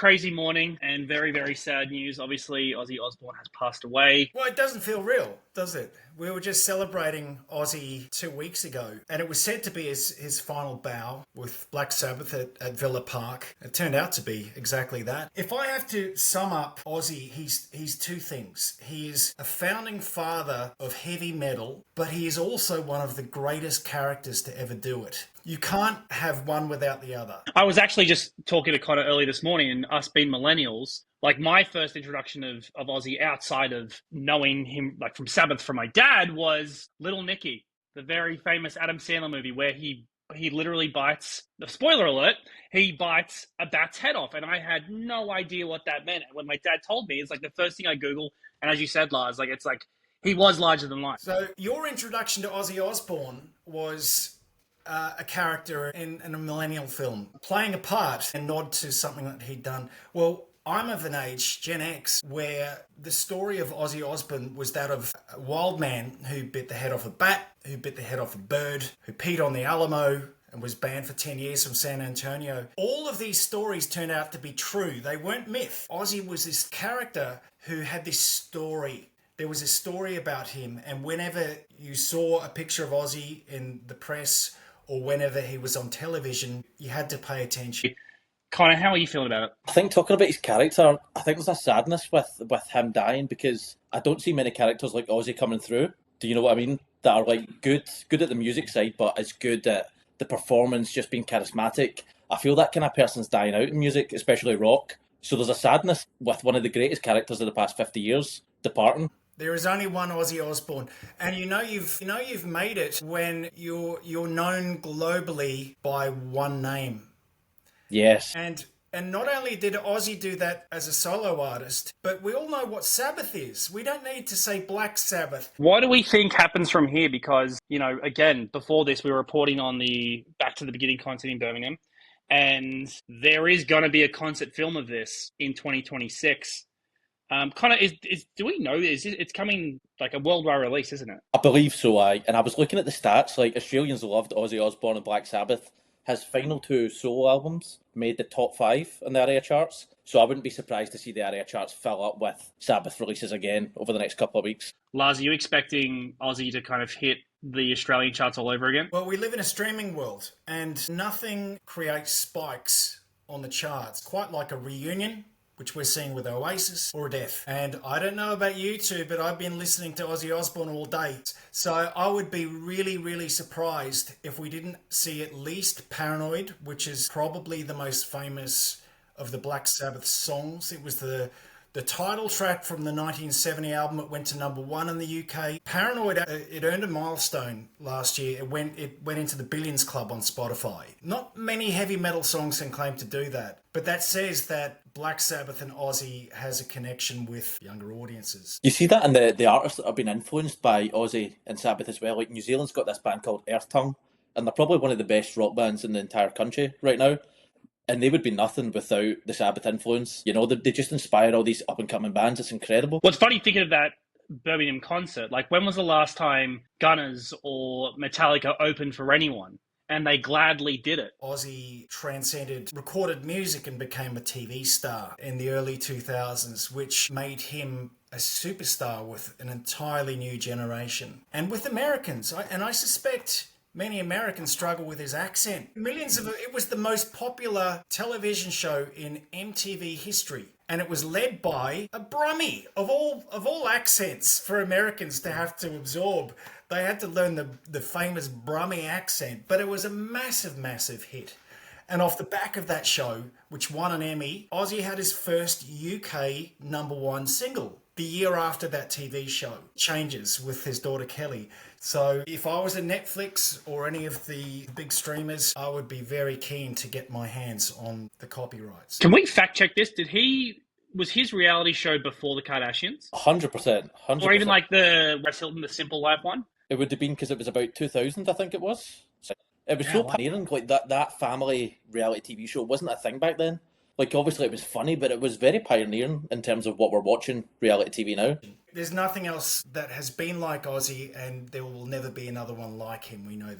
crazy morning and very, very sad news. Obviously, Ozzy Osbourne has passed away. Well, it doesn't feel real, does it? We were just celebrating Ozzy 2 weeks ago, and it was said to be his final bow with Black Sabbath at Villa Park. It turned out to be exactly that. If I have to sum up Ozzy, he's two things. He is a founding father of heavy metal, but he is also one of the greatest characters to ever do it. You can't have one without the other. I was actually just talking to Connor early this morning, and us being millennials, like my first introduction of Ozzy outside of knowing him like from Sabbath from my dad was Little Nicky, the very famous Adam Sandler movie where he literally bites, spoiler alert, he bites a bat's head off. And I had no idea what that meant. When my dad told me, it's like the first thing I Google. And as you said, Lars, like it's like he was larger than life. So your introduction to Ozzy Osbourne was a character in a millennial film, playing a part and nod to something that he'd done. Well, I'm of an age, Gen X, where the story of Ozzy Osbourne was that of a wild man who bit the head off a bat, who bit the head off a bird, who peed on the Alamo and was banned for 10 years from San Antonio. All of these stories turned out to be true. They weren't myth. Ozzy was this character who had this story. There was a story about him, and whenever you saw a picture of Ozzy in the press or whenever he was on television, you had to pay attention. Connor, how are you feeling about it? I think talking about his character, I think there's a sadness with him dying because I don't see many characters like Ozzy coming through. Do you know what I mean? That are like good at the music side, but as good at the performance, just being charismatic. I feel that kind of person's dying out in music, especially rock. So there's a sadness with one of the greatest characters of the past 50 years departing. There is only one Ozzy Osbourne, and you've made it when you're known globally by one name. Yes. And not only did Ozzy do that as a solo artist, but we all know what Sabbath is. We don't need to say Black Sabbath. What do we think happens from here? Because, again, before this, we were reporting on the Back to the Beginning concert in Birmingham, and there is going to be a concert film of this in 2026. Connor, do we know this? It's coming like a worldwide release, isn't it? I believe so, and I was looking at the stats, like Australians loved Ozzy Osbourne and Black Sabbath. His final two solo albums made the top 5 in the area charts, so I wouldn't be surprised to see the area charts fill up with Sabbath releases again over the next couple of weeks. Lars, are you expecting Ozzy to kind of hit the Australian charts all over again? Well, we live in a streaming world, and nothing creates spikes on the charts, quite like a reunion, which we're seeing with Oasis, or a death. And I don't know about you two, but I've been listening to Ozzy Osbourne all day. So I would be really, really surprised if we didn't see at least Paranoid, which is probably the most famous of the Black Sabbath songs. It was the title track from the 1970 album. It went to #1 in the UK. Paranoid, it earned a milestone last year. It went into the Billions Club on Spotify. Not many heavy metal songs can claim to do that, but that says that Black Sabbath and Ozzy has a connection with younger audiences. You see that in the artists that have been influenced by Ozzy and Sabbath as well. Like New Zealand's got this band called Earth Tongue, and they're probably one of the best rock bands in the entire country right now. And they would be nothing without the Sabbath influence. They just inspire all these up-and-coming bands. It's incredible. Well, it's funny thinking of that Birmingham concert. Like, when was the last time Gunners or Metallica opened for anyone? And they gladly did it. Ozzy transcended recorded music and became a TV star in the early 2000s, which made him a superstar with an entirely new generation. And with Americans, I suspect many Americans struggle with his accent. It was the most popular television show in MTV history. And it was led by a Brummie, of all accents for Americans to have to absorb. They had to learn the famous Brummie accent, but it was a massive, massive hit. And off the back of that show, which won an Emmy, Ozzy had his first UK #1 single the year after that TV show, Changes, with his daughter Kelly. So if I was a Netflix or any of the big streamers, I would be very keen to get my hands on the copyrights. Can we fact check this? Was his reality show before the Kardashians? 100%. Or even like the Wes Hilton, The Simple Life one? It would have been because it was about 2000, I think it was. It was so pioneering. Like that family reality TV show wasn't a thing back then. Like, obviously it was funny, but it was very pioneering in terms of what we're watching reality TV now. There's nothing else that has been like Ozzy, and there will never be another one like him. We know that.